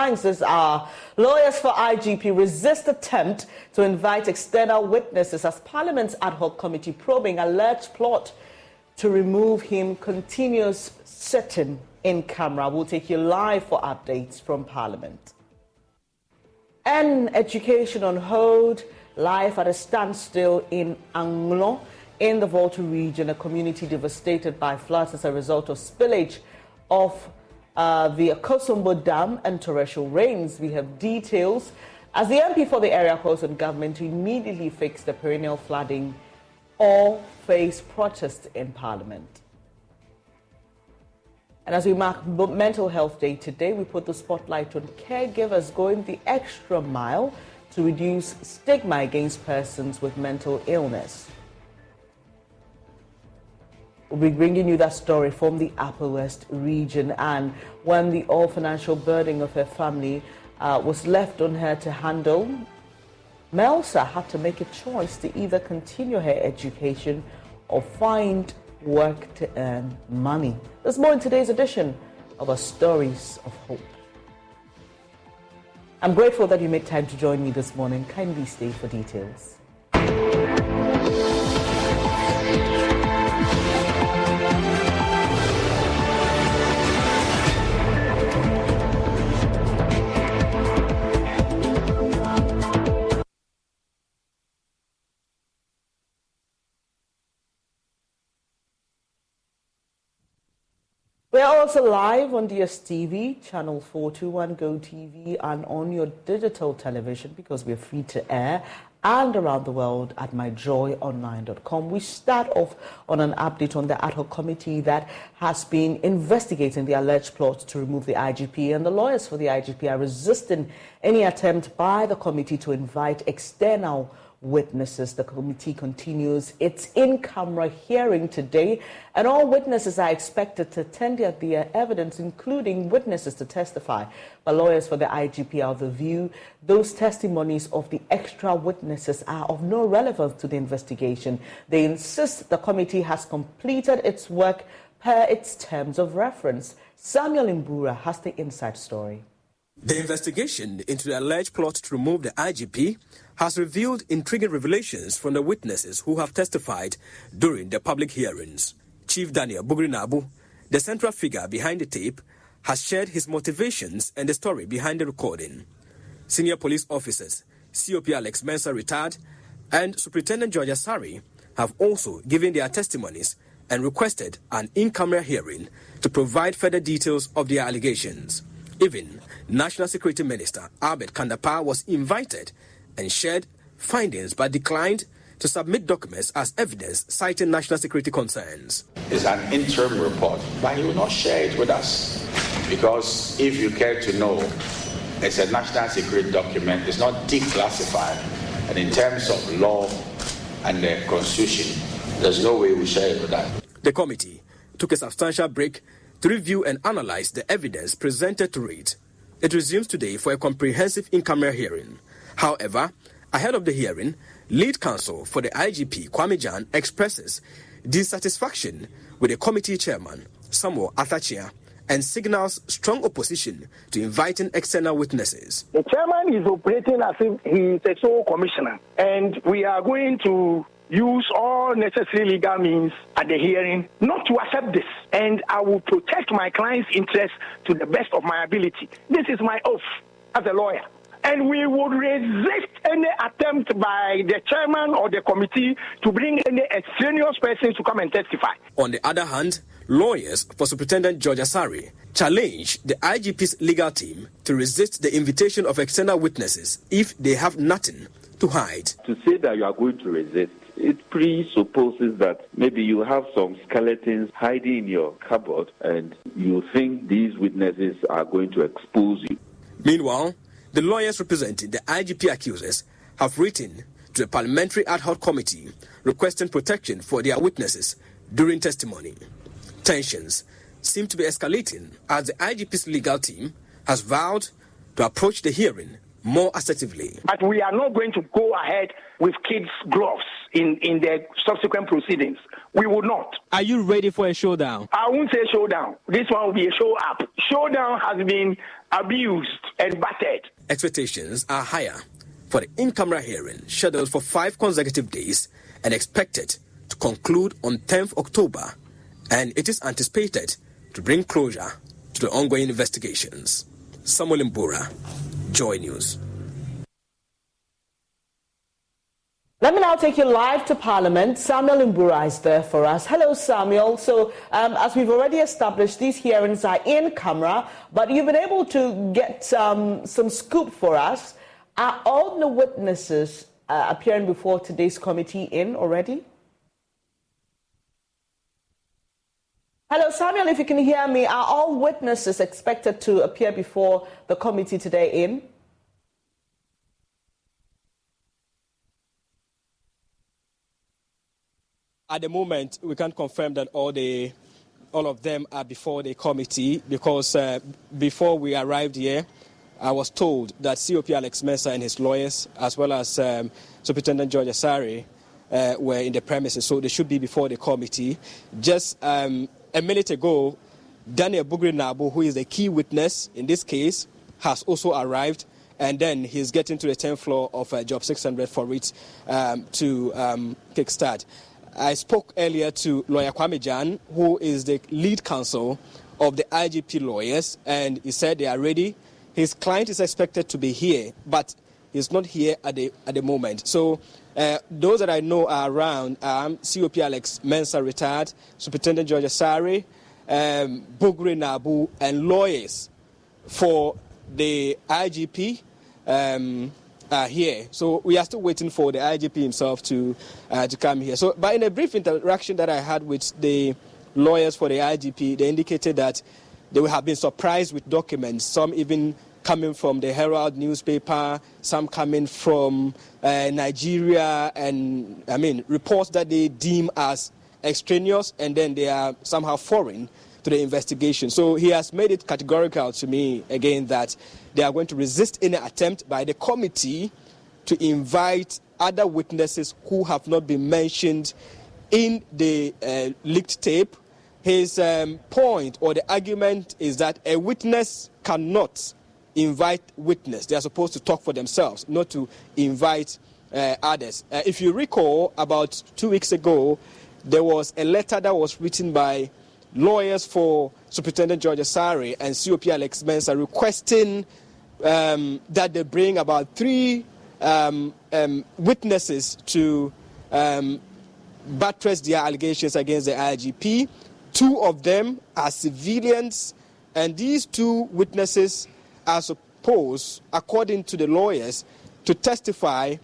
headlines this hour. Lawyers for IGP resist attempt to invite external witnesses as Parliament's ad hoc committee probing alleged plot to remove him continues sitting in camera. We'll take you live for updates from Parliament. And education on hold, life at a standstill in Anglo in the Volta region, a community devastated by floods as a result of spillage of the Akosombo Dam and torrential rains. We have details as the MP for the area calls on government to immediately fix the perennial flooding or face protests in Parliament. And as we mark Mental Health Day today, we put the spotlight on caregivers going the extra mile to reduce stigma against persons with mental illness. We'll be bringing you that story from the Upper West region, and when the all financial burden of her family was left on her to handle, Melsa had to make a choice to either continue her education or find work to earn money. There's more in today's edition of our Stories of Hope. I'm grateful that you made time to join me this morning. Kindly stay for details. We're also live on DSTV, Channel 421, Go TV, and on your digital television because we're free to air, and around the world at myjoyonline.com. We start off on an update on the ad hoc committee that has been investigating the alleged plot to remove the IGP, and the lawyers for the IGP are resisting any attempt by the committee to invite external witnesses. The committee continues its in-camera hearing today, and all witnesses are expected to tender their evidence, including witnesses to testify. But lawyers for the IGP are of the view those testimonies of the extra witnesses are of no relevance to the investigation. They insist the committee has completed its work per its terms of reference. Samuel Mbura has the inside story. The investigation into the alleged plot to remove the IGP has revealed intriguing revelations from the witnesses who have testified during the public hearings. Chief Daniel Bugrinabu, the central figure behind the tape, has shared his motivations and the story behind the recording. Senior police officers, COP Alex Mensah retired, and Superintendent George Asari have also given their testimonies and requested an in-camera hearing to provide further details of their allegations. Even National Security Minister Albert Kandapa was invited and shared findings but declined to submit documents as evidence, citing national security concerns. It's an interim report, but he will not share it with us because if you care to know, it's a national security document. It's not declassified, and in terms of law and the constitution, there's no way we share it with that. The committee took a substantial break to review and analyze the evidence presented to it. It resumes today for a comprehensive in-camera hearing. However, ahead of the hearing, lead counsel for the IGP, Kwame Jan, expresses dissatisfaction with the committee chairman, Samuel Athachia, and signals strong opposition to inviting external witnesses. The chairman is operating as if he is a sole commissioner, and we are going to use all necessary legal means at the hearing not to accept this, and I will protect my client's interests to the best of my ability. This is my oath as a lawyer. And we would resist any attempt by the chairman or the committee to bring any extraneous persons to come and testify. On the other hand, lawyers for Superintendent George Asari challenged the IGP's legal team to resist the invitation of external witnesses if they have nothing to hide. To say that you are going to resist, it presupposes that maybe you have some skeletons hiding in your cupboard and you think these witnesses are going to expose you. Meanwhile, the lawyers representing the IGP accusers have written to the Parliamentary Ad Hoc Committee requesting protection for their witnesses during testimony. Tensions seem to be escalating as the IGP's legal team has vowed to approach the hearing more assertively. But we are not going to go ahead with kids' gloves in the subsequent proceedings. We will not. Are you ready for a showdown? I won't say showdown. This one will be a show up. Showdown has been abused and battered. Expectations are higher for the in-camera hearing scheduled for 5 consecutive days and expected to conclude on 10th October, and it is anticipated to bring closure to the ongoing investigations. Samuel Mbura, Joy News. Let me now take you live to Parliament. Samuel Mbura is there for us. Hello, Samuel. So, as we've already established, these hearings are in camera, but you've been able to get some scoop for us. Are all the witnesses appearing before today's committee in already? Hello, Samuel, if you can hear me, are all witnesses expected to appear before the committee today in? At the moment, we can't confirm that all of them are before the committee because before we arrived here, I was told that COP Alex Mensah and his lawyers, as well as Superintendent George Asare, were in the premises, so they should be before the committee. Just a minute ago, Daniel Bugri-Naabu, who is the key witness in this case, has also arrived, and then he's getting to the 10th floor of Job 600 for it to kickstart. I spoke earlier to lawyer Kwame Jan, who is the lead counsel of the IGP lawyers, and he said they are ready. His client is expected to be here, but he's not here at the moment. So those that I know are around are COP Alex Mensah retired, Superintendent George Asare, Bugri-Naabu, and lawyers for the IGP are here. So we are still waiting for the IGP himself to come here. So, but in a brief interaction that I had with the lawyers for the IGP, they indicated that they will have been surprised with documents, some even coming from the Herald newspaper, some coming from Nigeria, and reports that they deem as extraneous, and then they are somehow foreign to the investigation. So he has made it categorical to me again that they are going to resist any attempt by the committee to invite other witnesses who have not been mentioned in the leaked tape. His point or the argument is that a witness cannot invite witness. They are supposed to talk for themselves, not to invite others. If you recall, about 2 weeks ago, there was a letter that was written by lawyers for Superintendent George Asare and COP Alex Mensah requesting that they bring about 3 witnesses to buttress their allegations against the IGP. 2 of them are civilians, and these 2 witnesses are supposed, according to the lawyers, to testify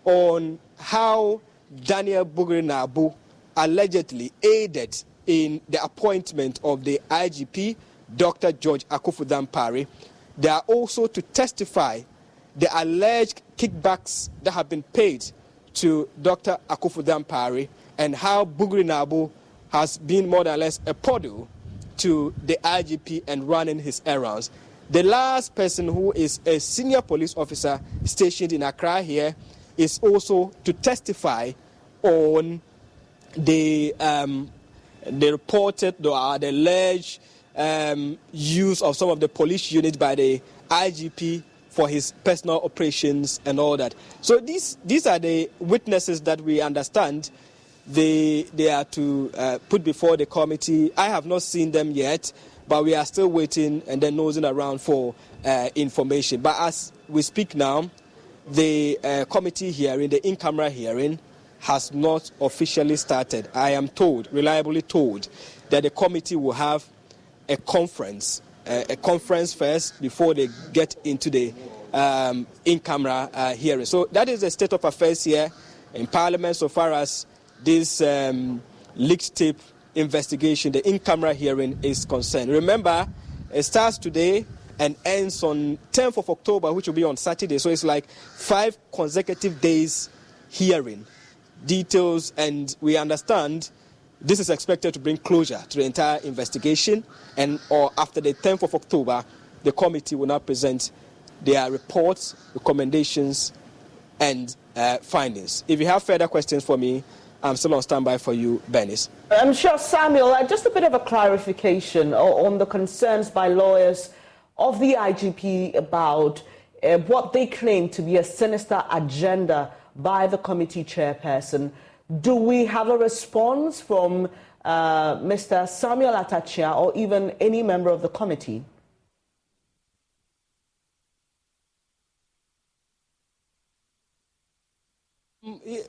on how Daniel Bugri-Naabu allegedly aided in the appointment of the IGP, Dr. George Akufu-Dampare. They are also to testify the alleged kickbacks that have been paid to Dr. Akufu-Dampare and how Bugri-Naabu has been more or less a podo to the IGP and running his errands. The last person, who is a senior police officer stationed in Accra here, is also to testify on the reported or the alleged use of some of the police units by the IGP for his personal operations and all that. So these are the witnesses that we understand they are to put before the committee. I have not seen them yet, but we are still waiting and then nosing around for information. But as we speak now, the committee hearing, the in-camera hearing, has not officially started. I am told, reliably told, that the committee will have a conference first before they get into the in-camera hearing. So that is the state of affairs here in Parliament so far as this leaked tape investigation, the in-camera hearing, is concerned. Remember, it starts today and ends on 10th of October, which will be on Saturday. So it's like 5 consecutive days hearing details, and we understand this is expected to bring closure to the entire investigation, or after the 10th of October, the committee will now present their reports, recommendations, and findings. If you have further questions for me, I'm still on standby for you, Bernice. I'm sure, Samuel, just a bit of a clarification on the concerns by lawyers of the IGP about what they claim to be a sinister agenda by the committee chairperson. Do we have a response from Mr. Samuel Atachia or even any member of the committee?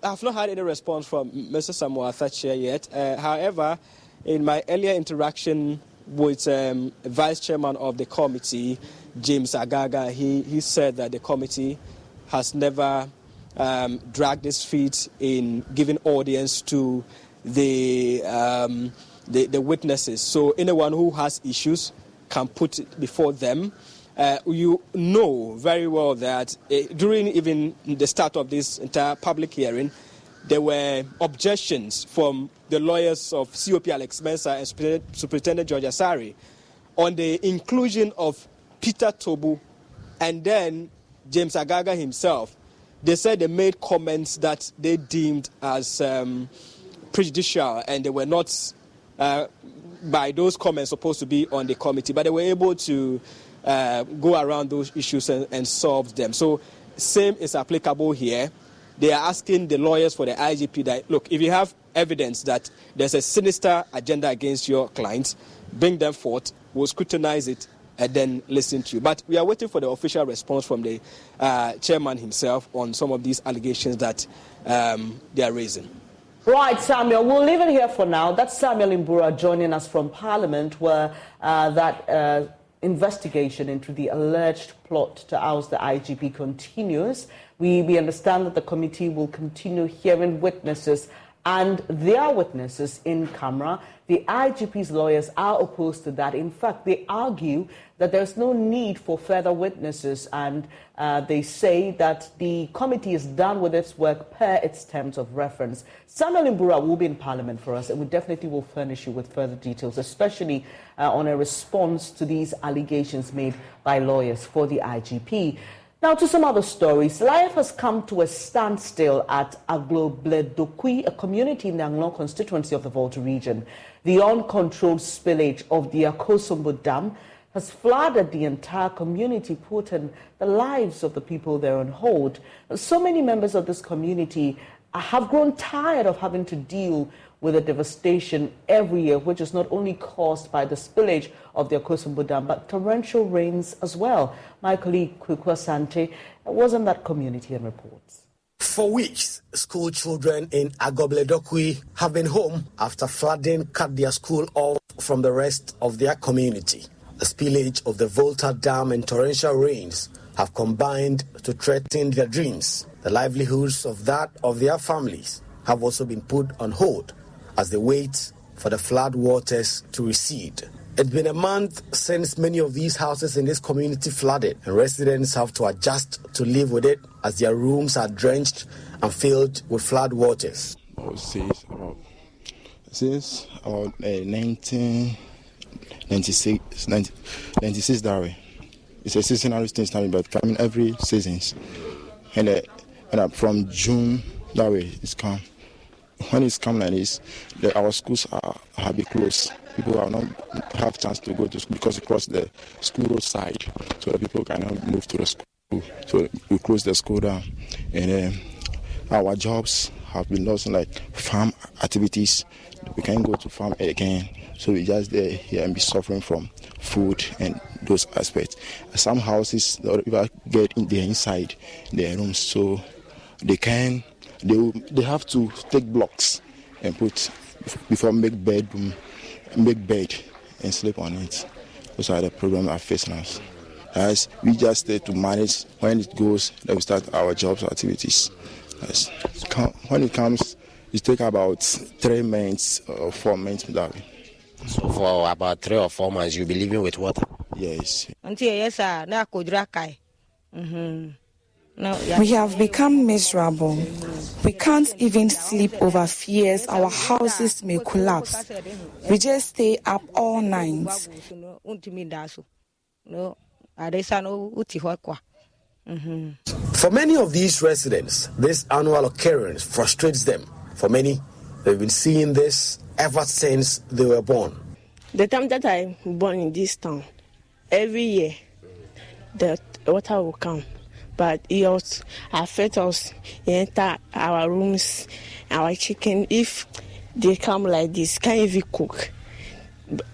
I've not had any response from Mr. Samuel Atachia yet. However, in my earlier interaction with Vice Chairman of the committee, James Agaga, he said that the committee has never dragged its feet in giving audience to the witnesses. So anyone who has issues can put it before them. You know very well that during even the start of this entire public hearing, there were objections from the lawyers of COP Alex Mensah and Superintendent George Asari on the inclusion of Peter Tobu and then James Agaga himself. They said they made comments that they deemed as prejudicial, and they were not, by those comments, supposed to be on the committee, but they were able to go around those issues and solve them. So same is applicable here. They are asking the lawyers for the IGP that, look, if you have evidence that there's a sinister agenda against your clients, bring them forth, we'll scrutinize it and then listen to you. But we are waiting for the official response from the chairman himself on some of these allegations that they are raising. Right, Samuel, we'll leave it here for now. That's Samuel Imbura joining us from Parliament, where that investigation into the alleged plot to oust the IGP continues. We understand that the committee will continue hearing witnesses and their witnesses in camera. The IGP's lawyers are opposed to that. In fact, they argue that there's no need for further witnesses, and they say that the committee is done with its work per its terms of reference. Samuel Imbura will be in Parliament for us, and we definitely will furnish you with further details, especially on a response to these allegations made by lawyers for the IGP. Now to some other stories. Life has come to a standstill at Agbobledokui, a community in the Anglong constituency of the Volta region. The uncontrolled spillage of the Akosombo Dam has flooded the entire community, putting the lives of the people there on hold. So many members of this community have grown tired of having to deal with the devastation every year, which is not only caused by the spillage of the Akosombo Dam, but torrential rains as well. My colleague Kwekwa Sante was in that community and reports. For weeks, school children in Agbobledokui have been home after flooding cut their school off from the rest of their community. The spillage of the Volta Dam and torrential rains have combined to threaten their dreams. The livelihoods of that of their families have also been put on hold as they wait for the flood waters to recede. It's been a month since many of these houses in this community flooded, and residents have to adjust to live with it as their rooms are drenched and filled with flood waters. Since about 1996 that way. It's a seasonal thing, but coming every seasons. And from June that way it's come. When it's come like this, our schools have been closed. People will not have chance to go to school because we cross the school road side, so the people cannot move to the school. So we close the school down, and our jobs have been lost, like farm activities. We can't go to farm again, so we just there here and be suffering from food and those aspects. Some houses, the people get in their inside their rooms, so they have to take blocks and put before make bed and sleep on it. Those are the problems I face now. As we just stay to manage. When it goes, then we start our jobs activities. When it comes, it takes about 3 months or 4 months. So for about 3 or 4 months, you'll be living with water? Yes. We have become miserable. We can't even sleep over fears our houses may collapse. We just stay up all night. For many of these residents, this annual occurrence frustrates them. For many, they've been seeing this ever since they were born. The time that I was born in this town, every year, the water will come. But it also affects us, enter our rooms, our chicken. If they come like this, can't even cook.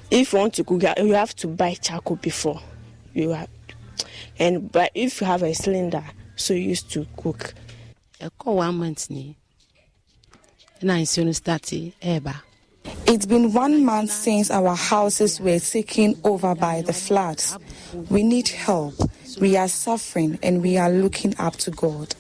If you want to cook, you have to buy charcoal before. But if you have a cylinder, so you used to cook. It's been 1 month since our houses were taken over by the floods. We need help. We are suffering and we are looking up to God.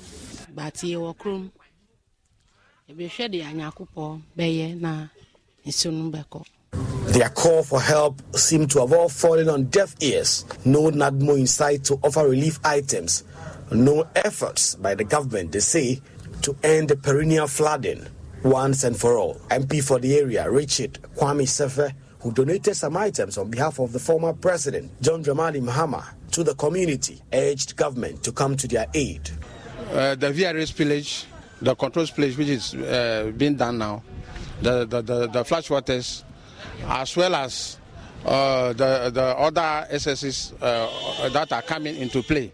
Their call for help seemed to have all fallen on deaf ears. No NADMO in sight to offer relief items. No efforts by the government, they say, to end the perennial flooding once and for all. MP for the area, Richard Kwame Sefe, who donated some items on behalf of the former president, John Dramani Mahama, to the community, urged government to come to their aid. The VRS spillage, the control spillage, which is being done now, the flash waters, as well as the other SSs that are coming into play.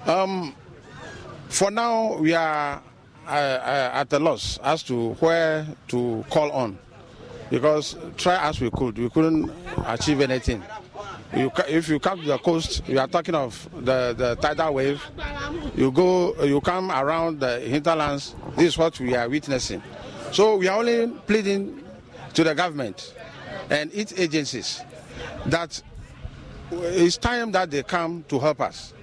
For now, we are at a loss as to where to call on, because try as we couldn't achieve anything. If you come to the coast, you are talking of the tidal wave. You come around the hinterlands. This is what we are witnessing. So we are only pleading to the government and its agencies that it's time that they come to help us.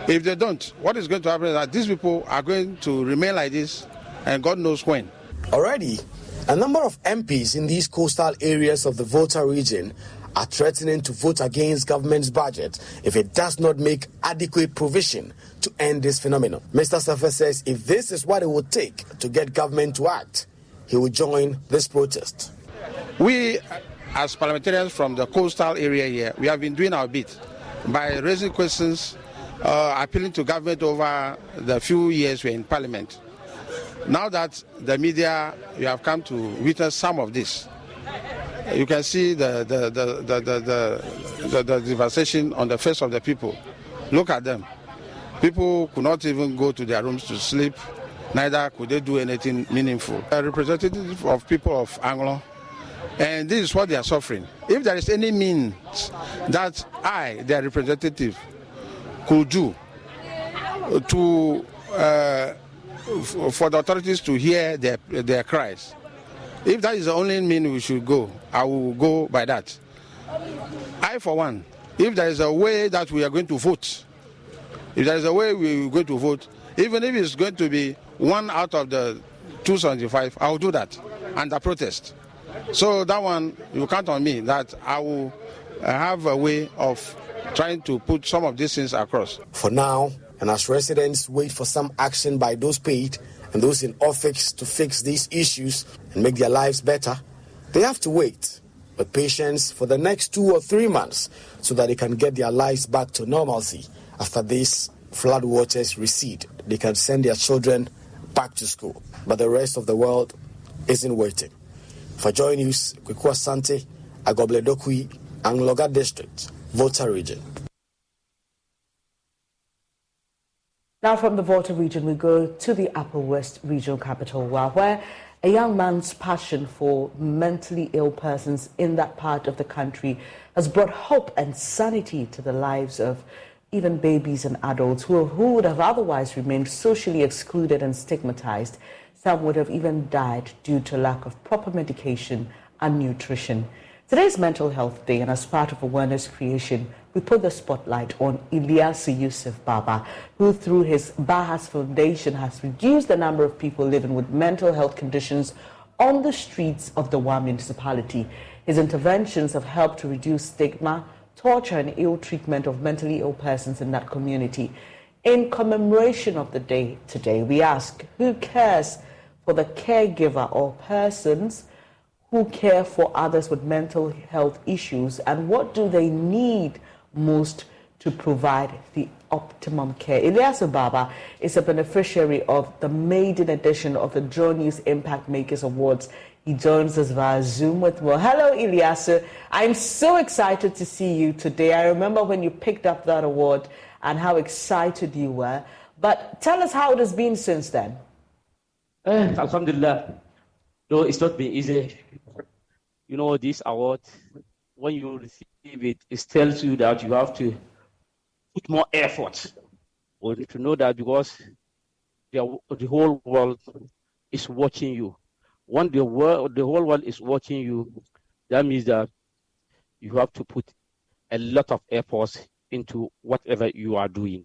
If they don't, what is going to happen is that these people are going to remain like this, and God knows when. Already, a number of MPs in these coastal areas of the Volta region are threatening to vote against government's budget if it does not make adequate provision to end this phenomenon. Mr. Safa says if this is what it would take to get government to act, he will join this protest. We, as parliamentarians from the coastal area here, we have been doing our bit by raising questions, appealing to government over the few years we're in parliament. Now that the media, you have come to witness some of this, you can see the devastation on the face of the people. Look at them. People could not even go to their rooms to sleep, neither could they do anything meaningful. A representative of people of Anglo, and this is what they are suffering. If there is any means that I, their representative, could do to for the authorities to hear their cries, if that is the only mean we should go, I will go by that. I, for one, if there is a way that we are going to vote, if there is a way we are going to vote, even if it's going to be 1 out of the 275, I will do that under protest. So that one, you count on me that I will have a way of trying to put some of these things across. For now, and as residents wait for some action by those paid and those in office to fix these issues and make their lives better, they have to wait with patience for the next 2 or 3 months so that they can get their lives back to normalcy. After these flood waters recede, they can send their children back to school. But the rest of the world isn't waiting. For Joy News, Kweku Asante, Agoble Dokui, Angloga District, Volta Region. Now from the Volta region, we go to the Upper West Regional Capital, where a young man's passion for mentally ill persons in that part of the country has brought hope and sanity to the lives of even babies and adults who would have otherwise remained socially excluded and stigmatized. Some would have even died due to lack of proper medication and nutrition. Today is Mental Health Day, and as part of awareness creation, we put the spotlight on Ilyasu Yusuf Baba, who through his Bahas Foundation has reduced the number of people living with mental health conditions on the streets of the Wa municipality. His interventions have helped to reduce stigma, torture and ill treatment of mentally ill persons in that community. In commemoration of the day today, we ask, who cares for the caregiver or persons who care for others with mental health issues, and what do they need most to provide the optimum care. Ilyasu Baba is a beneficiary of the maiden edition of the JoyNews Impact Makers Awards. He joins us via Zoom with more. Hello, Ilyasu. I'm so excited to see you today. I remember when you picked up that award and how excited you were. But tell us how it has been since then. Alhamdulillah. Though it's not been easy. You know, this award, when you receive it, it tells you that you have to put more effort. Or to know that because the whole world is watching you. When the whole world is watching you, that means that you have to put a lot of effort into whatever you are doing.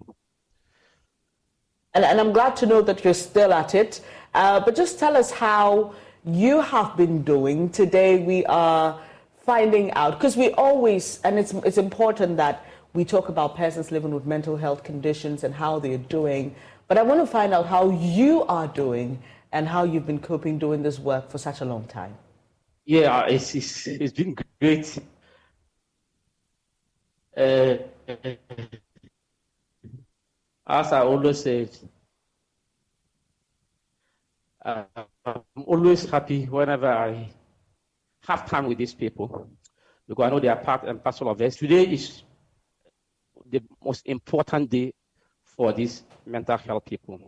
And I'm glad to know that you're still at it. But just tell us how you have been doing. Today we are finding out, because we always, and it's important that we talk about persons living with mental health conditions and how they're doing. But I want to find out how you are doing and how you've been coping doing this work for such a long time. Yeah, it's been great. As I always said, I'm always happy whenever I have time with these people, because I know they are part and parcel of us. Today is the most important day for these mental health people.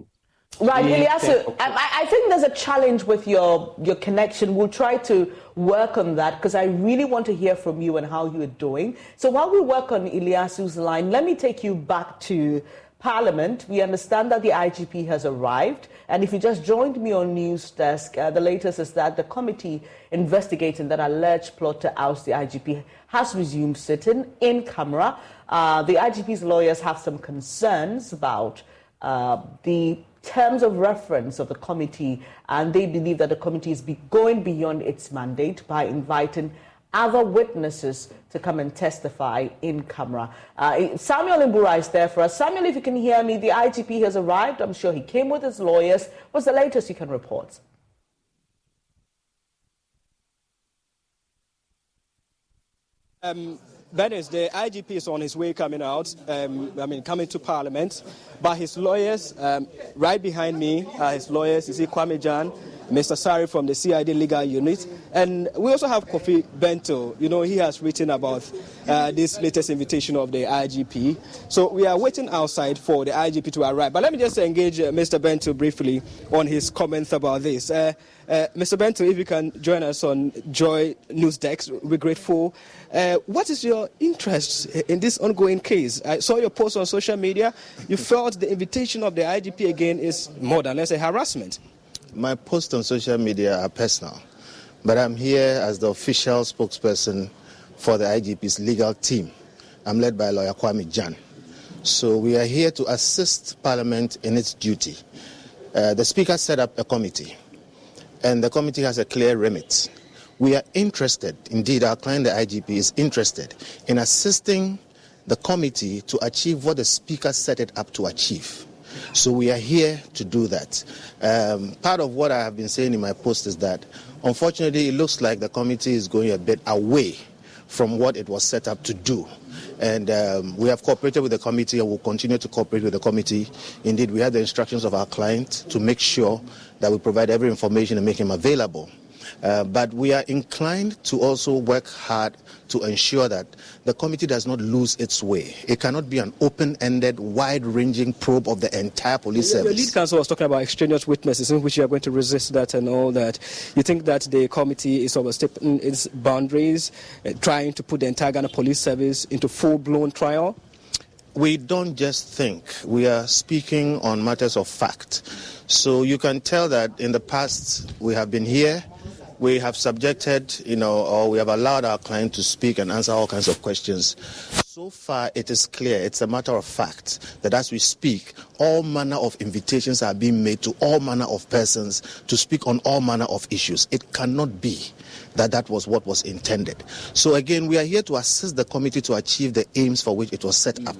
Right, Ilyasu, I think there's a challenge with your connection. We'll try to work on that because I really want to hear from you and how you're doing. So while we work on Ilyasu's line, let me take you back to Parliament. We understand that the IGP has arrived. And if you just joined me on News Desk, the latest is that the committee investigating that alleged plot to oust the IGP has resumed sitting in camera. The IGP's lawyers have some concerns about the terms of reference of the committee, and they believe that the committee is going beyond its mandate by inviting other witnesses to come and testify in camera. Samuel Mbura is there for us. Samuel, if you can hear me, the IGP has arrived. I'm sure he came with his lawyers. What's the latest you can report? Dennis, the IGP is on his way coming out, coming to Parliament. But his lawyers, right behind me are his lawyers, you see Kwame Jan, Mr. Sari from the CID Legal Unit. And we also have Kofi Bento. You know, he has written about this latest invitation of the IGP. So we are waiting outside for the IGP to arrive. But let me just engage Mr. Bento briefly on his comments about this. Mr. Bento, if you can join us on JoyNews Desk, we're grateful. What is your interest in this ongoing case? I saw your post on social media. You felt the invitation of the IGP again is more than, let's say, harassment. My posts on social media are personal, but I'm here as the official spokesperson for the IGP's legal team. I'm led by lawyer Kwame Jan. So we are here to assist Parliament in its duty. The Speaker set up a committee, and the committee has a clear remit. We are interested, indeed our client, the IGP, is interested in assisting the committee to achieve what the Speaker set it up to achieve. So we are here to do that. Part of what I have been saying in my post is that, unfortunately, it looks like the committee is going a bit away from what it was set up to do. And we have cooperated with the committee and will continue to cooperate with the committee. Indeed, we have the instructions of our client to make sure that we provide every information and make him available. But we are inclined to also work hard to ensure that the committee does not lose its way. It cannot be an open-ended, wide-ranging probe of the entire police service. Your lead counsel was talking about extraneous witnesses in which you are going to resist that and all that. You think that the committee is overstepping its boundaries, trying to put the entire Ghana police service into full-blown trial? We don't just think. We are speaking on matters of fact. So you can tell that in the past we have been here. We have subjected, or we have allowed our client to speak and answer all kinds of questions. So far, it is clear, it's a matter of fact, that as we speak, all manner of invitations are being made to all manner of persons to speak on all manner of issues. It cannot be that was what was intended. So again, we are here to assist the committee to achieve the aims for which it was set up.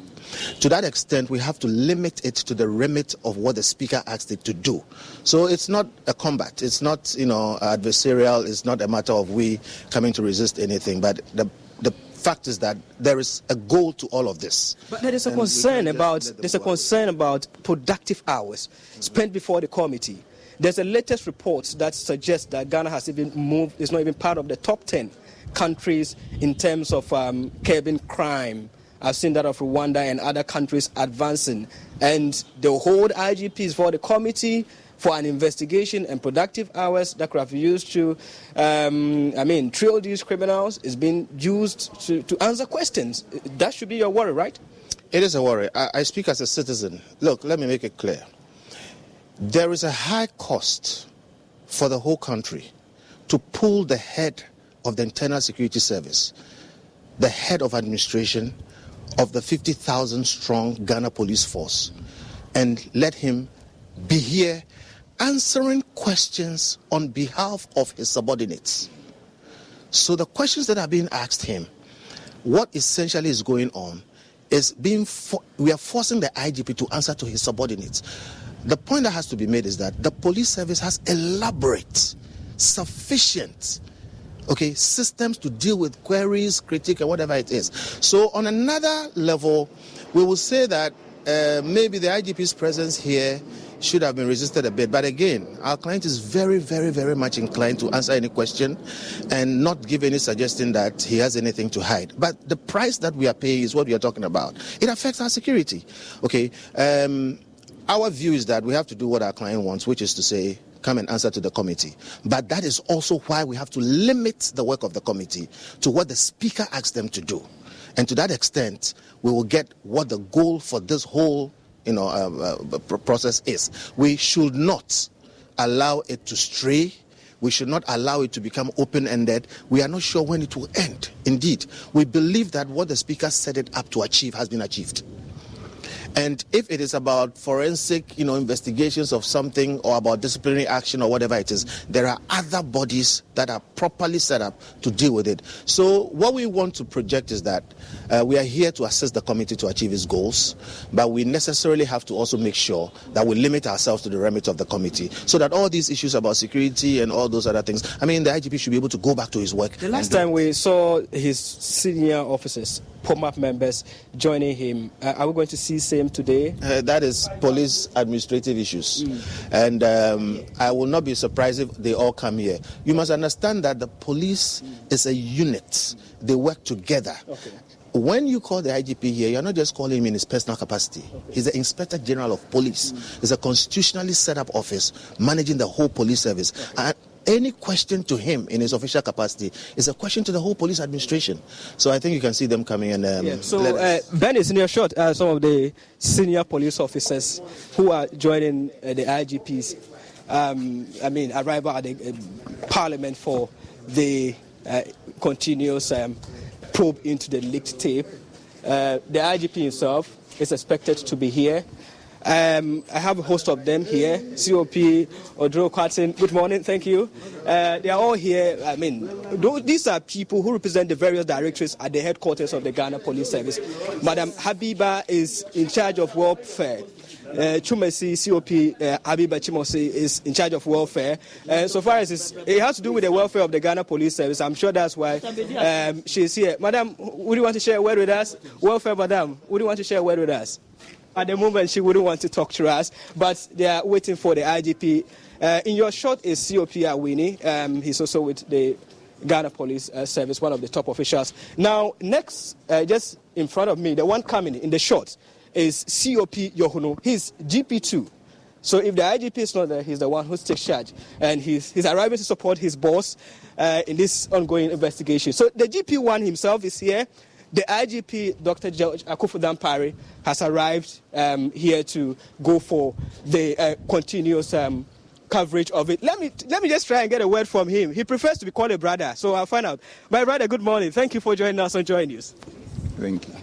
To that extent, we have to limit it to the remit of what the Speaker asked it to do. So it's not a combat. It's not, adversarial. It's not a matter of we coming to resist anything. But the fact is that there is a goal to all of this. But there is a concern about productive hours spent before the committee. There's a latest report that suggests that Ghana has even moved, is not even part of the top 10 countries in terms of curbing crime. I've seen that of Rwanda and other countries advancing. And they'll hold IGPs for the committee for an investigation, and productive hours that could have been used to, trail these criminals is being used to answer questions. That should be your worry, right? It is a worry. I speak as a citizen. Look, let me make it clear. There is a high cost for the whole country to pull the head of the Internal Security Service, the head of administration of the 50,000 strong Ghana police force, and let him be here answering questions on behalf of his subordinates. So the questions that are being asked him, what essentially is going on is we are forcing the IGP to answer to his subordinates. The point that has to be made is that the police service has elaborate, sufficient systems to deal with queries, critique, and whatever it is. So on another level, we will say that maybe the IGP's presence here should have been resisted a bit. But again, our client is very, very, very much inclined to answer any question and not give any suggestion that he has anything to hide. But the price that we are paying is what we are talking about. It affects our security. Our view is that we have to do what our client wants, which is to say, come and answer to the committee. But that is also why we have to limit the work of the committee to what the Speaker asks them to do. And to that extent, we will get what the goal for this whole process is. We should not allow it to stray. We should not allow it to become open-ended. We are not sure when it will end. Indeed, we believe that what the Speaker set it up to achieve has been achieved. And if it is about forensic, investigations of something or about disciplinary action or whatever it is, there are other bodies that are properly set up to deal with it. So what we want to project is that we are here to assist the committee to achieve its goals, but we necessarily have to also make sure that we limit ourselves to the remit of the committee so that all these issues about security and all those other things, the IGP should be able to go back to his work. The last time we saw his senior officers, POMAP members, joining him, are we going to see same today? That is police administrative issues. And I will not be surprised if they all come here. You must understand that the police is a unit. They work together. Okay. When you call the IGP here, you're not just calling him in his personal capacity. He's the Inspector General of Police. It's a constitutionally set up office managing the whole police service. And any question to him in his official capacity is a question to the whole police administration. So I think you can see them coming and Ben is in your shot. Some of the senior police officers who are joining the IGP's arrival at the Parliament for the continuous probe into the leaked tape. The IGP himself is expected to be here. I have a host of them here. COP, Odro Kwarteng, good morning, thank you. They are all here. These are people who represent the various directorates at the headquarters of the Ghana Police Service. Madam Habiba is in charge of welfare. Chumesi, COP, Habiba Chimosi is in charge of welfare. So far as it has to do with the welfare of the Ghana Police Service, I'm sure that's why she's here. Madam, would you want to share a word with us? Welfare, Madam, would you want to share a word with us? At the moment, she wouldn't want to talk to us, but they are waiting for the IGP. In your shot is COP Awini. He's also with the Ghana Police Service, one of the top officials. Now, next, just in front of me, the one coming in the shot is COP Yohunu. He's GP2. So if the IGP is not there, he's the one who takes charge. And he's arriving to support his boss in this ongoing investigation. So the GP1 himself is here. The IGP, Dr. George Akufu-Dampare, has arrived here to go for the continuous coverage of it. Let me just try and get a word from him. He prefers to be called a brother, so I'll find out. My brother, good morning. Thank you for joining us on JoyNews. Thank you.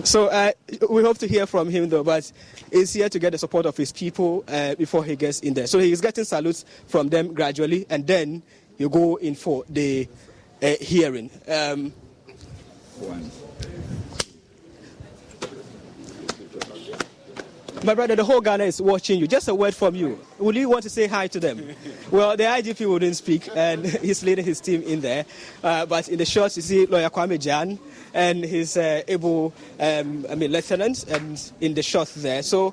So we hope to hear from him, though, but he's here to get the support of his people before he gets in there. So he's getting salutes from them gradually, and then he'll go in for the hearing. My brother, the whole Ghana is watching you. Just a word from you. Would you want to say hi to them? Well, the IGP wouldn't speak, and he's leading his team in there. But in the shots, you see Lawyer Kwame Jan and his able, lieutenants, and in the shots there. So,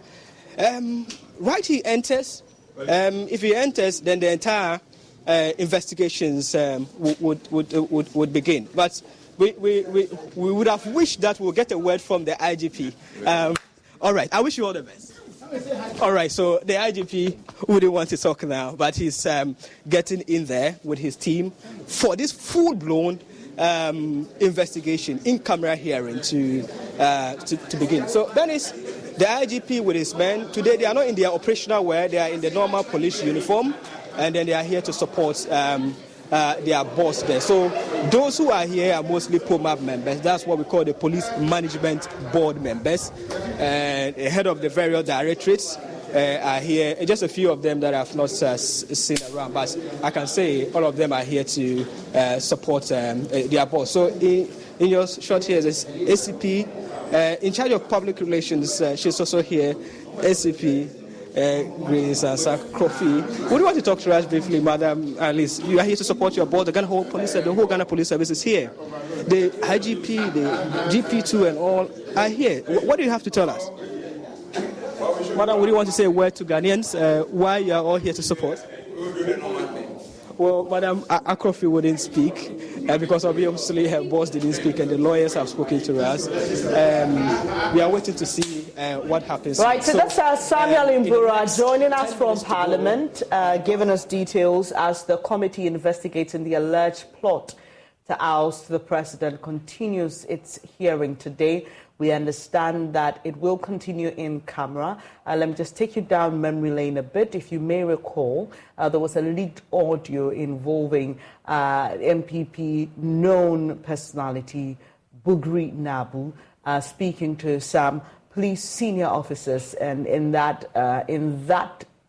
right, he enters. If he enters, then the entire investigations would begin. But we would have wished that we'll get a word from the IGP. All right, I wish you all the best. All right, so the IGP wouldn't want to talk now, but he's getting in there with his team for this full-blown investigation, in-camera hearing to begin. So, Dennis, the IGP with his men, today they are not in their operational wear, they are in the normal police uniform, and then they are here to support their boss there. So those who are here are mostly POMAB members. That's what we call the Police Management Board members. And the head of the various directorates are here. Just a few of them that I have not seen around, but I can say all of them are here to support their boss. So in your shot here is ACP in charge of public relations. She's also here, ACP. Grace and Sakrofi. Would you want to talk to us briefly, Madam Alice? You are here to support your board. The whole Ghana Police Service is here. The IGP, the GP2 and all are here. What do you have to tell us? Madam, would you want to say a word to Ghanaians why you are all here to support? Well, Madam Akrofi wouldn't speak because obviously her boss didn't speak and the lawyers have spoken to us. We are waiting to see what happens. Right, so that's Samuel Imbura joining us from Parliament, giving us details as the committee investigating the alleged plot to oust the president continues its hearing today. We understand that it will continue in camera. Let me just take you down memory lane a bit. If you may recall, there was a leaked audio involving MPP known personality Bugri Nabu speaking to some police senior officers, and in that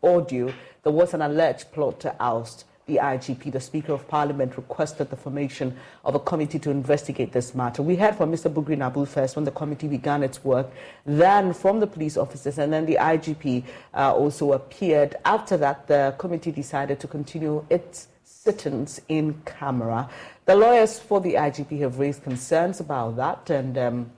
audio, there was an alleged plot to oust the IGP. The Speaker of Parliament requested the formation of a committee to investigate this matter. We heard from Mr. Bugri Nabu first when the committee began its work, then from the police officers, and then the IGP also appeared. After that, the committee decided to continue its sit-ins in camera. The lawyers for the IGP have raised concerns about that, and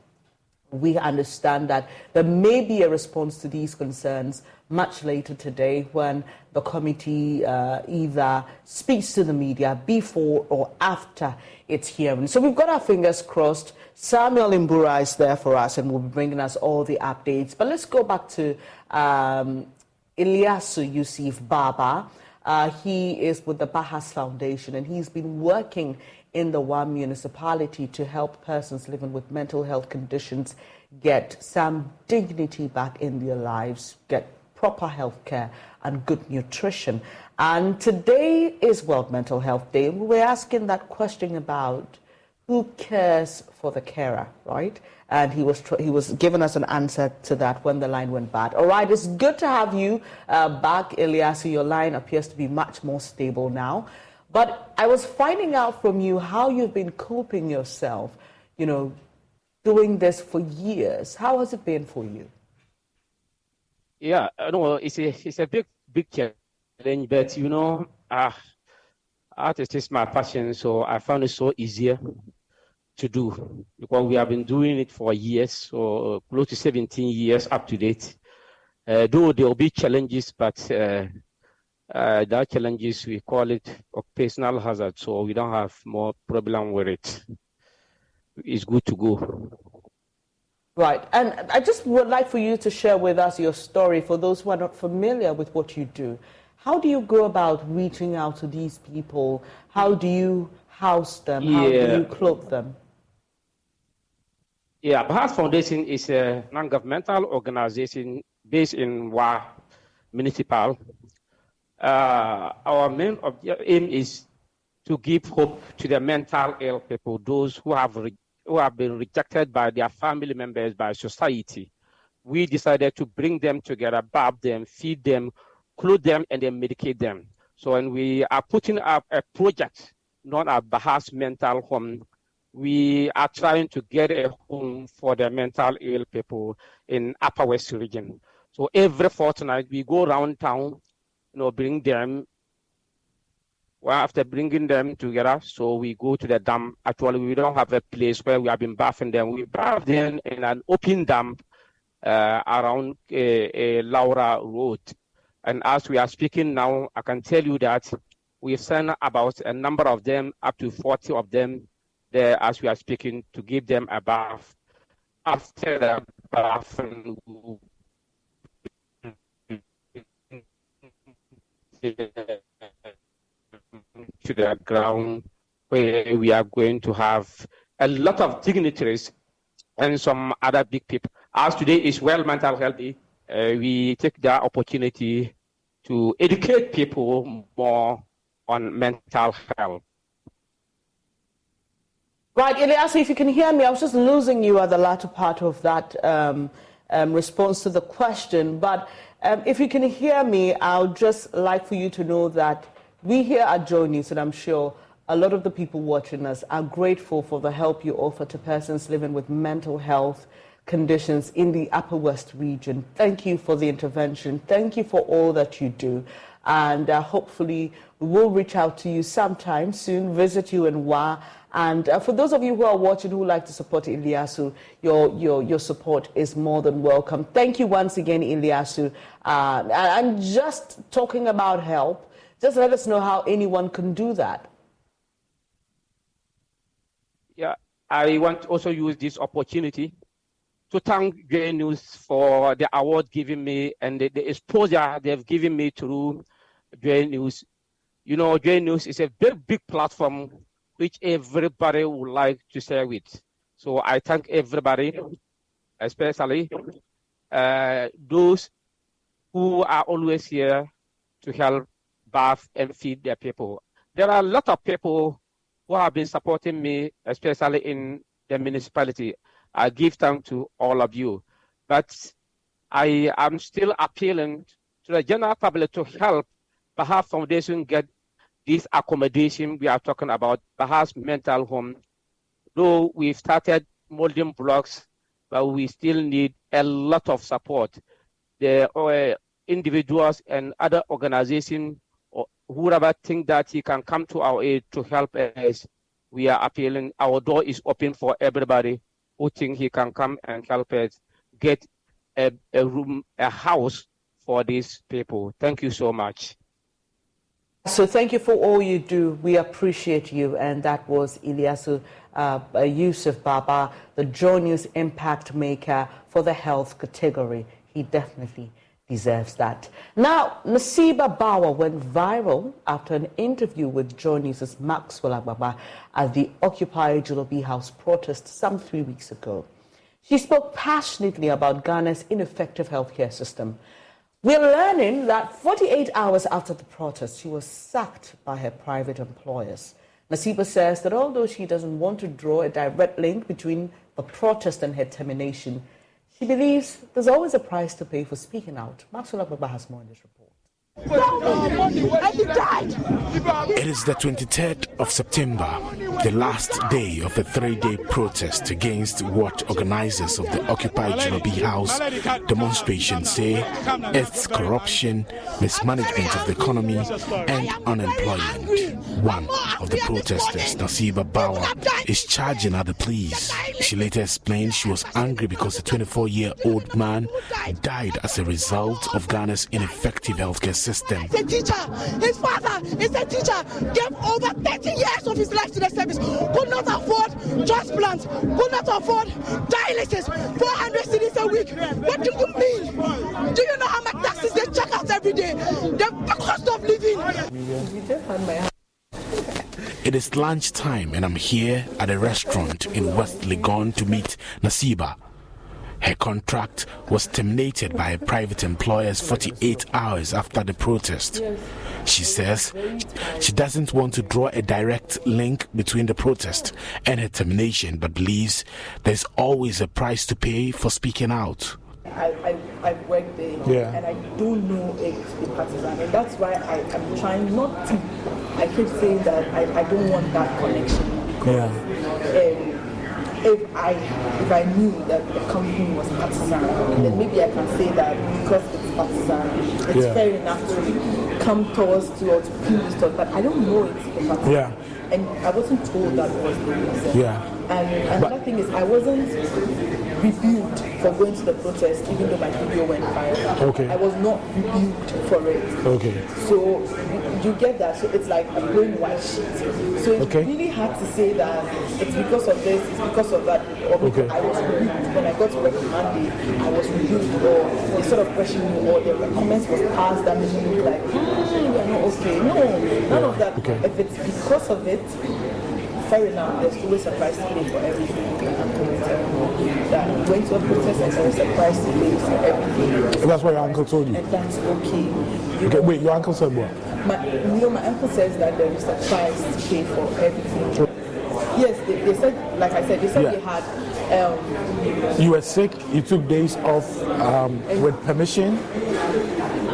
we understand that there may be a response to these concerns much later today when the committee either speaks to the media before or after its hearing. So we've got our fingers crossed. Samuel Imbura is there for us and will be bringing us all the updates. But let's go back to Ilyasu Yusuf Baba. He is with the Bahas Foundation, and he's been working in the one municipality to help persons living with mental health conditions get some dignity back in their lives, get proper health care and good nutrition. And today is World Mental Health Day. We're asking that question about who cares for the carer, right? And he was giving us an answer to that when the line went bad. All right, it's good to have you back, Ilyasu. Your line appears to be much more stable now. But I was finding out from you how you've been coping yourself, doing this for years. How has it been for you? Yeah, no, it's a big challenge, but artist is my passion, so I found it so easier to do because we have been doing it for years, so close to 17 years up to date. Though there will be challenges, but that challenges, we call it occupational hazard, so we don't have more problem with it. It's good to go. Right, and I just would like for you to share with us your story for those who are not familiar with what you do. How do you go about reaching out to these people? How do you house them? How do you clothe them? Yeah, Bahas Foundation is a non-governmental organization based in Wa Municipal. Our main aim is to give hope to the mental ill people, those who have been rejected by their family members, by society. We decided to bring them together, bathe them, feed them, clothe them, and then medicate them. So when we are putting up a project known as Bahas Mental Home, we are trying to get a home for the mental ill people in Upper West region. So every fortnight we go around town, bring them. Well, after bringing them together, so we go to the dam. Actually, we don't have a place where we have been bathing them. We bath them in an open dam around Laura Road. And as we are speaking now, I can tell you that we've sent about a number of them, up to 40 of them, there as we are speaking, to give them a bath. After the bath, to the ground where we are going to have a lot of dignitaries and some other big people. As today is World Mental Health Day, we take the opportunity to educate people more on mental health. Right, Elias, if you can hear me, I was just losing you at the latter part of that response to the question. But if you can hear me, I would just like for you to know that we here at JoyNews, and I'm sure a lot of the people watching us, are grateful for the help you offer to persons living with mental health conditions in the Upper West region. Thank you for the intervention. Thank you for all that you do. And hopefully we will reach out to you sometime soon, visit you in Wa. And for those of you who are watching who would like to support Ilyasu, your support is more than welcome. Thank you once again, Ilyasu. And just talking about help, just let us know how anyone can do that. Yeah, I want to also use this opportunity to thank JoyNews for the award given me and the exposure they've given me through JoyNews. JoyNews is a very big platform which everybody would like to share with. So I thank everybody, especially those who are always here to help bath and feed their people. There are a lot of people who have been supporting me, especially in the municipality. I give thanks to all of you. But I am still appealing to the general public to help perhaps foundation get this accommodation we are talking about, perhaps mental home. Though we've started molding blocks, but we still need a lot of support. The individuals and other organizations, whoever think that he can come to our aid to help us, we are appealing. Our door is open for everybody who think he can come and help us get a room, a house for these people. Thank you so much. So thank you for all you do. We appreciate you. And that was Ilyasu Yusuf Baba, the JoyNews impact maker for the health category. He definitely deserves that. Now, Nasiba Bawa went viral after an interview with JoyNews' Maxwell Agbaba at the Occupy Jolobi House protest some 3 weeks ago. She spoke passionately about Ghana's ineffective healthcare system. We're learning that 48 hours after the protest, she was sacked by her private employers. Nasiba says that although she doesn't want to draw a direct link between the protest and her termination, she believes there's always a price to pay for speaking out. Maxwell Agbaba has more in this report. It is the 23rd of September, the last day of a 3-day protest against what organizers of the Occupy Jolobi House demonstration say it's corruption, mismanagement of the economy, and unemployment. One of the protesters, Nasiba Bawa, is charging at the police. She later explained she was angry because a 24-year-old man died as a result of Ghana's ineffective healthcare system. He's a teacher. His father is a teacher. Gave over 30 years of his life to the service. Could not afford transplant. Could not afford dialysis. 400 cedis a week. What do you mean? Do you know how much taxes they check out every day? The cost of living. It is lunchtime and I'm here at a restaurant in West Legon to meet Nasiba. Her contract was terminated by her private employers 48 hours after the protest. She says she doesn't want to draw a direct link between the protest and her termination, but believes there's always a price to pay for speaking out. I've worked there, and I don't know if the partisan, and that's why I'm trying not to. I keep saying that I don't want that connection because if I knew that the company was partisan, then maybe I can say that because it's partisan, it's fair enough to come towards to or to pin this thought. But I don't know it's a partisan. Yeah. And I wasn't told that was the reason. Yeah. And another thing is I wasn't rebuked for going to the protest, even though my video went viral. Okay. I was not rebuked for it. Okay. So you get that. So it's like a plain white sheet. So it's really hard to say that it's because of this, it's because of that, or because I was rebuked. When I got to work on Monday, I was rebuked, or they sort of questioned me, or the comments was passed that made me look like, you are not okay. No, none of that. Okay. If it's because of it, fair enough, there's always a price to pay for everything. I'm going to tell you that going to a protest and there is a price to pay for everything. That's what your uncle told you? And that's okay. Okay, wait, your uncle said what? My uncle says that there is a price to pay for everything. Yes, they said, like I said, they said they had... you were sick, you took days off with permission?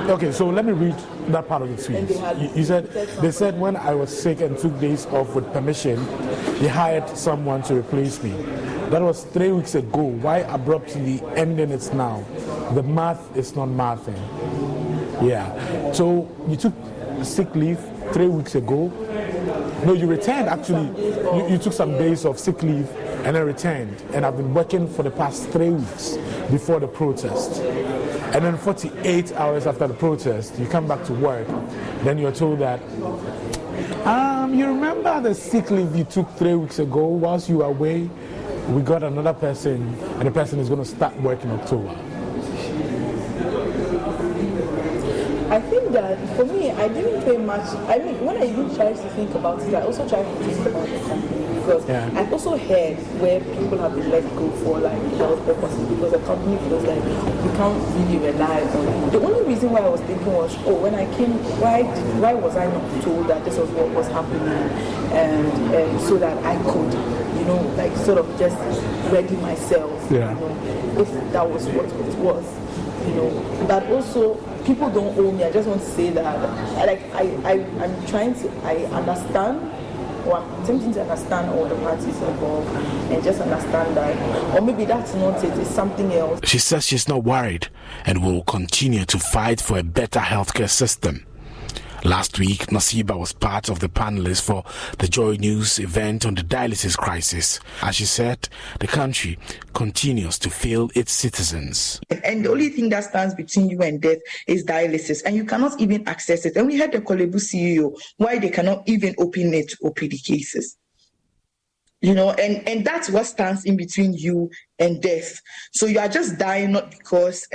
Okay, so let me read that part of the tweet. You said, they said when I was sick and took days off with permission, they hired someone to replace me. That was 3 weeks ago. Why abruptly ending it now? The math is not mathing. Yeah. So you took sick leave 3 weeks ago. No, you returned actually. You took some days of sick leave and then returned. And I've been working for the past 3 weeks before the protest. And then 48 hours after the protest, you come back to work. Then you're told that, you remember the sick leave you took 3 weeks ago whilst you were away? We got another person, and the person is going to start work in October. I think that for me, I didn't pay much. I mean, when I even tried to think about it, I also tried to think about the company because I've also heard where people have been let go for like health purposes because the company feels like you can't really rely on it. The only reason why I was thinking was, when I came, why was I not told that this was what was happening, and so that I could, like sort of just ready myself, if that was what it was, But also, people don't owe me. I just want to say that, I'm trying to, I understand, or I'm attempting to understand all the parties involved and just understand that, or maybe that's not it, it's something else. She says she's not worried and will continue to fight for a better healthcare system. Last week, Nasiba was part of the panelists for the Joy News event on the dialysis crisis. As she said, the country continues to fail its citizens. And the only thing that stands between you and death is dialysis, and you cannot even access it. And we heard the Kolebu CEO why they cannot even open it to OPD cases. And that's what stands in between you and death. So you are just dying not because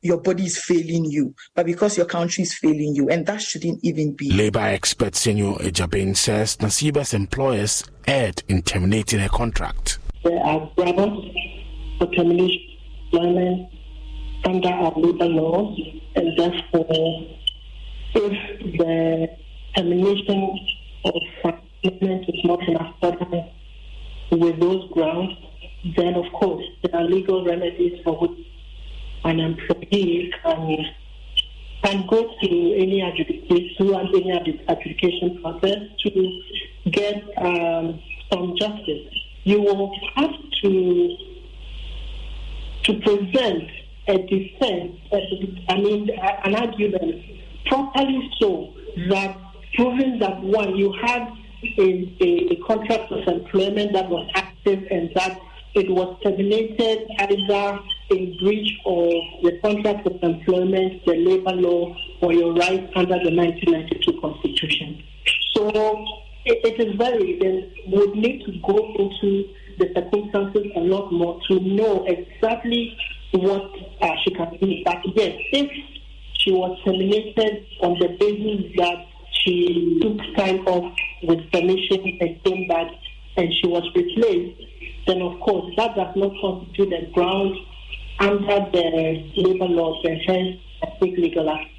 your body is failing you, but because your country is failing you, and that shouldn't even be. Labour expert Senor Ejabin says Nasiba's employers erred in terminating her contract. There are grounds for termination of employment under our labour laws, and therefore, if the termination of employment is not in accordance with those grounds, then of course there are legal remedies for which an employee can go through any adjudication process to get some justice. You will have to present a defense, an argument properly so that proving that one, you had a contract of employment that was active and that it was terminated either in breach of the contract of employment, the labor law, or your rights under the 1992 Constitution. So it is they would need to go into the circumstances a lot more to know exactly what she can do. But yes, if she was terminated on the basis that she took time off with permission and came back and she was replaced, then of course that does not constitute a ground under the labor laws and hence I think legal action.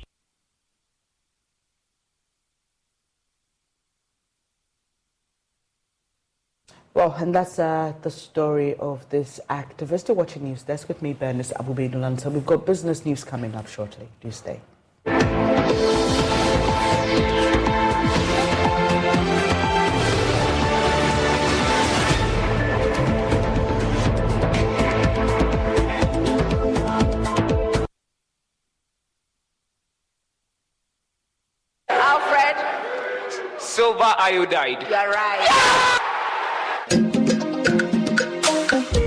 Well, and that's the story of this activist. You're watching News Desk with me, Bernice Abubedulan. So we've got business news coming up shortly. Do stay. silver iodide. You are right.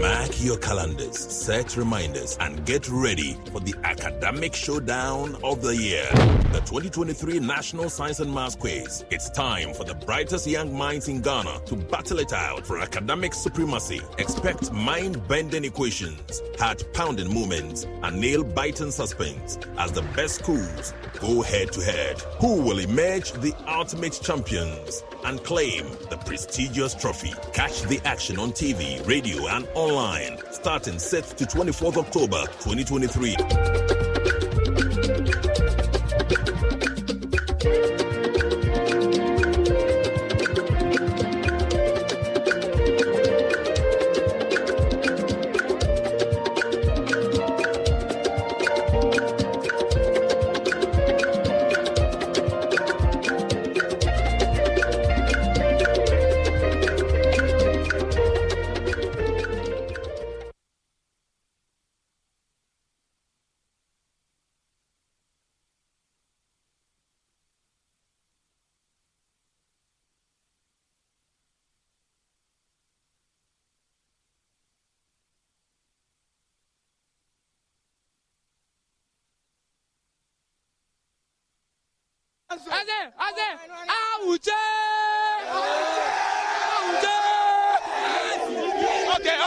Mark your calendars, set reminders, and get ready for the academic showdown of the year. The 2023 National Science and Maths Quiz. It's time for the brightest young minds in Ghana to battle it out for academic supremacy. Expect mind-bending equations, heart-pounding moments, and nail-biting suspense as the best schools go head-to-head. Who will emerge the ultimate champions and claim the prestigious trophy? Catch the action on TV, radio, and online starting 6th to 24th October 2023.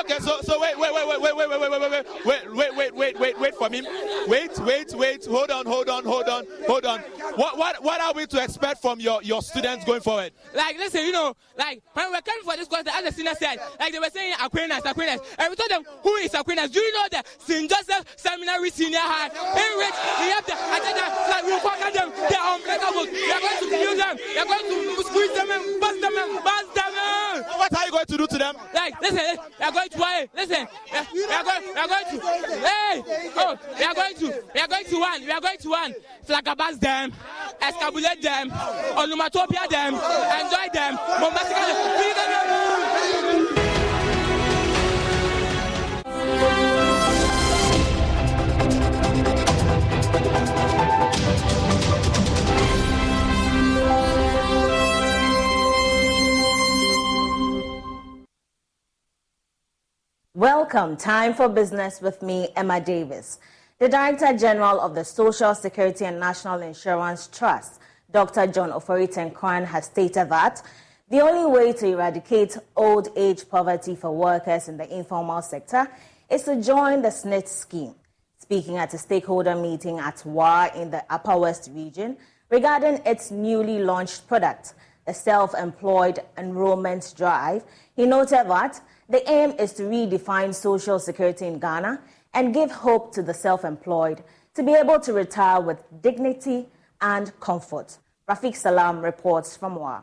Okay, so wait for me. Wait, hold on. What are we to expect from your students going forward? Like, listen, like when we're coming for this course, as the senior said, like they were saying Aquinas. And we told them, who is Aquinas? Do you know the St. Joseph Seminary Senior High, in which we have the agenda, like we conquer them, they're unbreakable. They're going to kill them, they're going to squeeze them and bust them. What are you going to do to them? Like, listen, they're going to we are going to flagabas them, escabulate them, onomatopia them, enjoy them, Welcome. Time for business with me, Emma Davis. The Director General of the Social Security and National Insurance Trust, Dr. John Ofori-Tenkoran, has stated that the only way to eradicate old age poverty for workers in the informal sector is to join the SNIT scheme. Speaking at a stakeholder meeting at WA in the Upper West region regarding its newly launched product, the Self-Employed Enrollment Drive, he noted that the aim is to redefine social security in Ghana and give hope to the self-employed to be able to retire with dignity and comfort. Rafiq Salam reports from WA.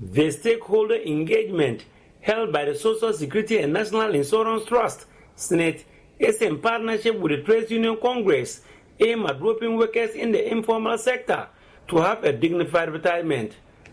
The stakeholder engagement held by the Social Security and National Insurance Trust, SNIT, is in partnership with the Trades Union Congress, aimed at roping workers in the informal sector to have a dignified retirement.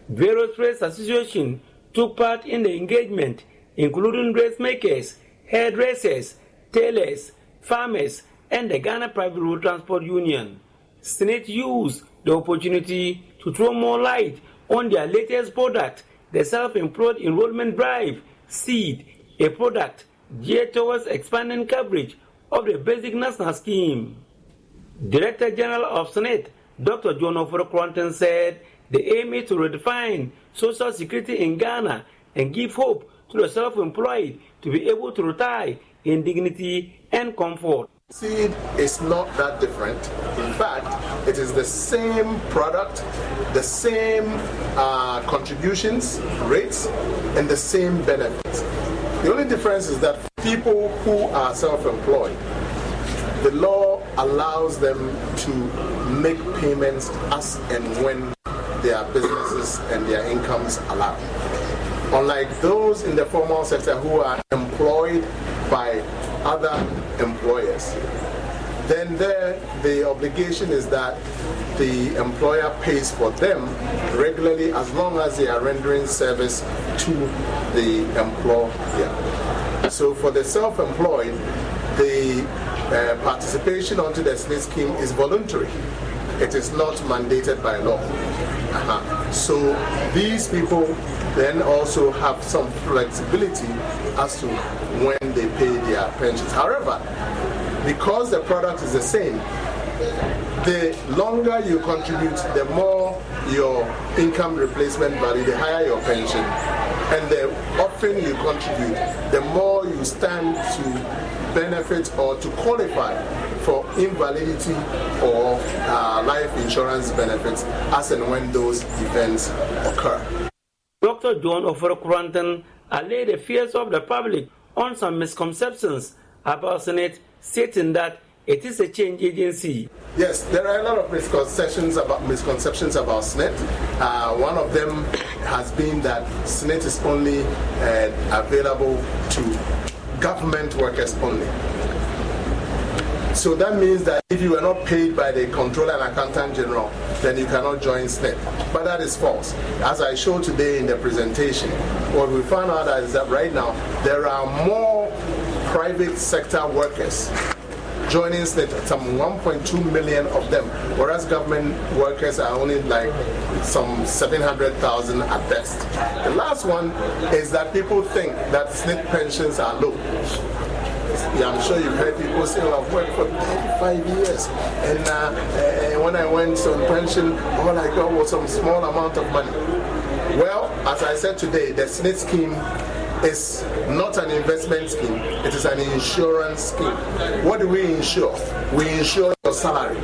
Various trades associations took part in the engagement, including dressmakers, hairdressers, tailors, farmers, and the Ghana Private Road Transport Union. SNIT used the opportunity to throw more light on their latest product, the Self-Employed Enrollment Drive, SEED, a product geared towards expanding coverage of the basic national scheme. Director General of SNIT, Dr. John Ofori-Tenkoran, said the aim is to redefine social security in Ghana and give hope to the self-employed to be able to retire in dignity and comfort. SEED is not that different. In fact, it is the same product, the same contributions, rates, and the same benefits. The only difference is that people who are self-employed, the law allows them to make payments as and when their businesses and their incomes allow. Unlike those in the formal sector who are employed by other employers, then there the obligation is that the employer pays for them regularly as long as they are rendering service to the employer. So for the self-employed, the participation onto the SNIT scheme is voluntary. It is not mandated by law. So these people then also have some flexibility as to when they pay their pensions. However, because the product is the same, the longer you contribute, the more your income replacement value, the higher your pension, and the often you contribute, the more you stand to benefit or to qualify for invalidity or life insurance benefits as and when those events occur. Dr. John Ofori-Kuranten allayed the fears of the public on some misconceptions about Senate, stating that it is a change agency. Yes, there are a lot of misconceptions about SNET. One of them has been that SNET is only available to government workers only. So that means that if you are not paid by the Comptroller and Accountant General, then you cannot join SNET. But that is false. As I showed today in the presentation, what we found out is that right now there are more private sector workers joining SNET, some 1.2 million of them, whereas government workers are only like some 700,000 at best. The last one is that people think that SNET pensions are low. Yeah, I'm sure you've heard people say, I've worked for 35 years, and when I went on pension, all I got was some small amount of money. Well, as I said today, the SNET scheme is not an investment scheme, it is an insurance scheme. What do we insure? We insure your salary.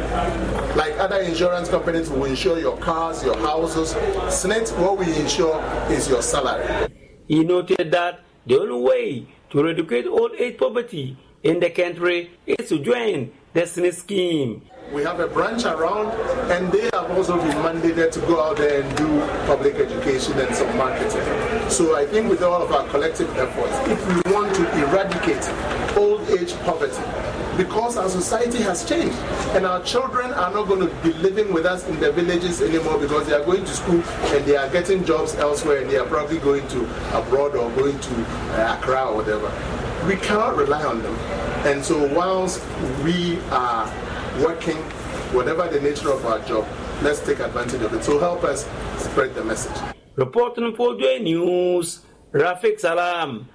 Like other insurance companies, we insure your cars, your houses. SNET, what we insure is your salary. He noted that the only way to eradicate old age poverty in the country is to join the SNET scheme. We have a branch around, and they have also been mandated to go out there and do public education and some marketing. So I think with all of our collective efforts, if we want to eradicate old age poverty, because our society has changed and our children are not going to be living with us in the villages anymore because they are going to school and they are getting jobs elsewhere and they are probably going to abroad or going to Accra or whatever. We cannot rely on them. And so whilst we are working, whatever the nature of our job, let's take advantage of it. So help us spread the message. Reporting for JoyNews, Rafiq Salam.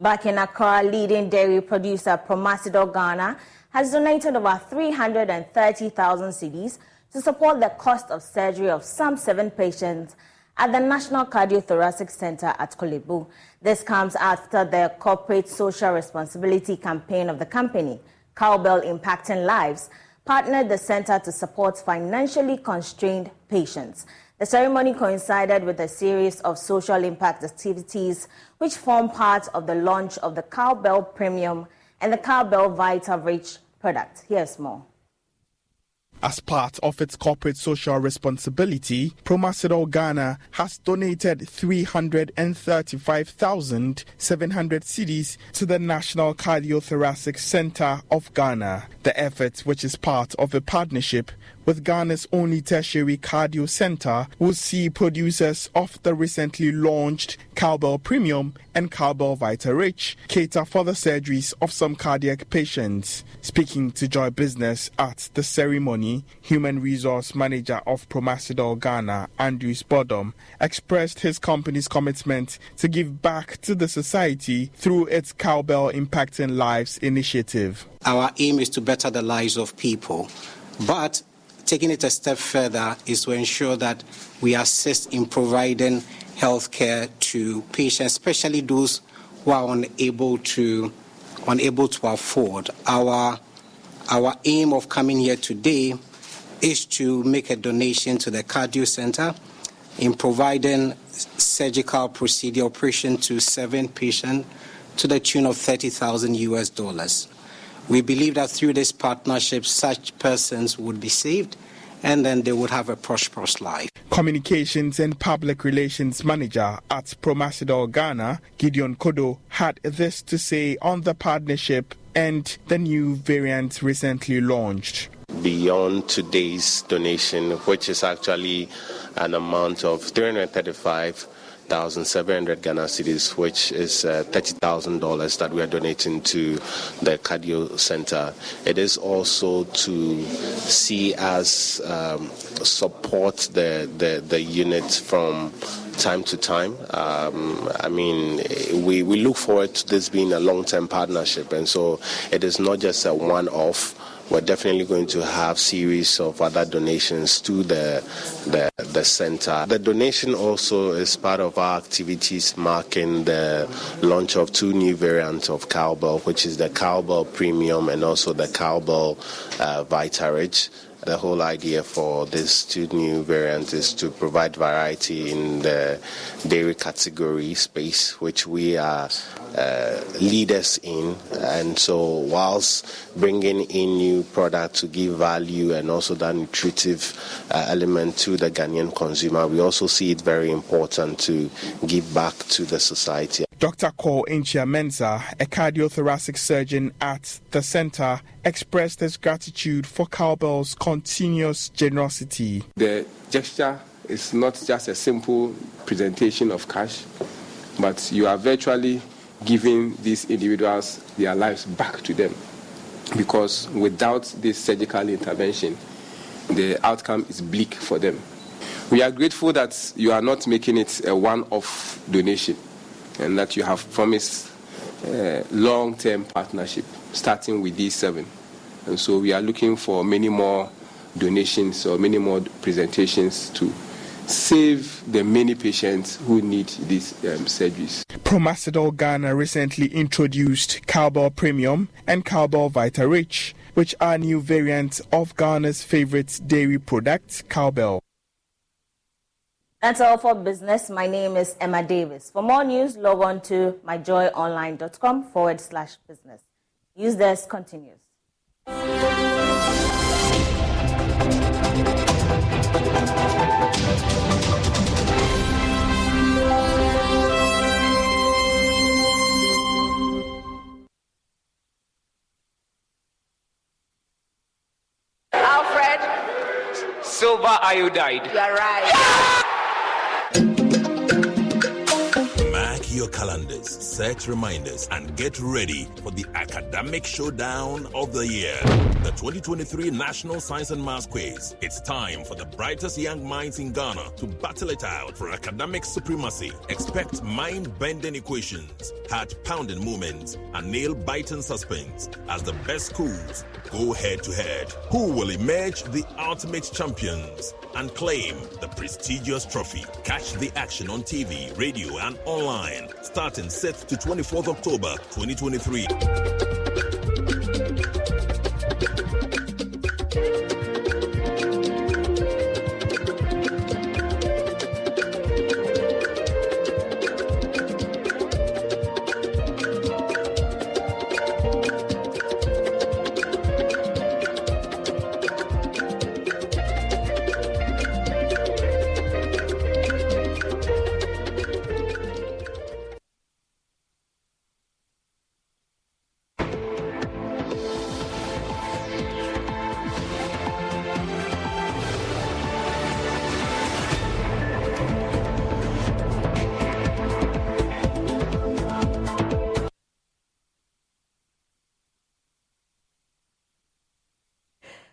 Back in Accra, leading dairy producer Promasidor Ghana has donated over 330,000 cedis to support the cost of surgery of some 7 patients at the National Cardiothoracic Center at Kolebu. This comes after the corporate social responsibility campaign of the company, Cowbell Impacting Lives, partnered the center to support financially constrained patients. The ceremony coincided with a series of social impact activities which form part of the launch of the Cowbell Premium and the Cowbell Vita Rich product. Here's more. As part of its corporate social responsibility, Promasidor Ghana has donated 335,700 cedis to the National Cardiothoracic Center of Ghana. The effort, which is part of a partnership with Ghana's only tertiary cardio center, will see producers of the recently launched Cowbell Premium and Cowbell Vita Rich cater for the surgeries of some cardiac patients. Speaking to Joy Business at the ceremony, Human Resource Manager of Promasidor Ghana, Andrew Spodom, expressed his company's commitment to give back to the society through its Cowbell Impacting Lives initiative. Our aim is to better the lives of people, but taking it a step further is to ensure that we assist in providing health care to patients, especially those who are unable to afford. Our aim of coming here today is to make a donation to the cardio center in providing surgical procedure operation to 7 patients to the tune of $30,000. We believe that through this partnership, such persons would be saved and then they would have a prosperous life. Communications and Public Relations Manager at Promasidor Ghana, Gideon Kodo, had this to say on the partnership and the new variant recently launched. Beyond today's donation, which is actually an amount of 335 1,700 Ghana cedis, which is $30,000 that we are donating to the cardio center. It is also to see us support the unit from time to time. We look forward to this being a long-term partnership, and so it is not just a one-off. We're definitely going to have series of other donations to the center. The donation also is part of our activities marking the launch of 2 new variants of cowbell, which is the cowbell premium and also the cowbell Vita-Rich. The whole idea for these 2 new variants is to provide variety in the dairy category space, which we are leaders in. And so whilst bringing in new products to give value and also that nutritive element to the Ghanaian consumer, we also see it very important to give back to the society. Dr. Cole Inchia-Mensah, a cardiothoracic surgeon at the center, expressed his gratitude for Cowbell's continuous generosity. The gesture is not just a simple presentation of cash, but you are virtually giving these individuals their lives back to them, because without this surgical intervention, the outcome is bleak for them. We are grateful that you are not making it a one-off donation, and that you have promised long-term partnership starting with these 7. And so we are looking for many more donations or many more presentations to save the many patients who need these surgeries. Promasidol Ghana recently introduced Cowbell Premium and Cowbell Vita-Rich, which are new variants of Ghana's favorite dairy product, cowbell. That's all for business. My name is Emma Davis. For more news, log on to myjoyonline.com/business. News Desk continues. Alfred. Silver iodide. You are right. Mark your calendars, set reminders, and get ready for the academic showdown of the year. The 2023 National Science and Maths Quiz. It's time for the brightest young minds in Ghana to battle it out for academic supremacy. Expect mind-bending equations, heart-pounding moments, and nail-biting suspense as the best schools go head-to-head. Who will emerge the ultimate champions and claim the prestigious trophy? Catch the action on TV, radio, and online starting 6th to 24th October 2023.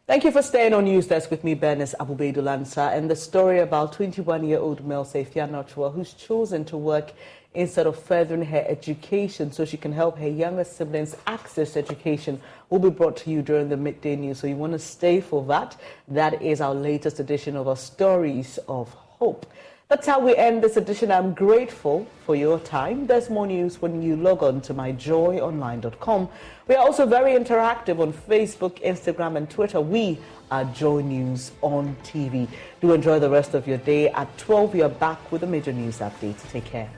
Thank you for staying on News Desk with me, Bernice Abubeidulansa, and the story about 21-year-old Mel Safia Nochua, who's chosen to work instead of furthering her education so she can help her younger siblings access education, will be brought to you during the midday news. So you want to stay for that. That is our latest edition of our Stories of Hope. That's how we end this edition. I'm grateful for your time. There's more news when you log on to myjoyonline.com. We are also very interactive on Facebook, Instagram, and Twitter. We are Joy News on TV. Do enjoy the rest of your day. At 12, we are back with a major news update. Take care.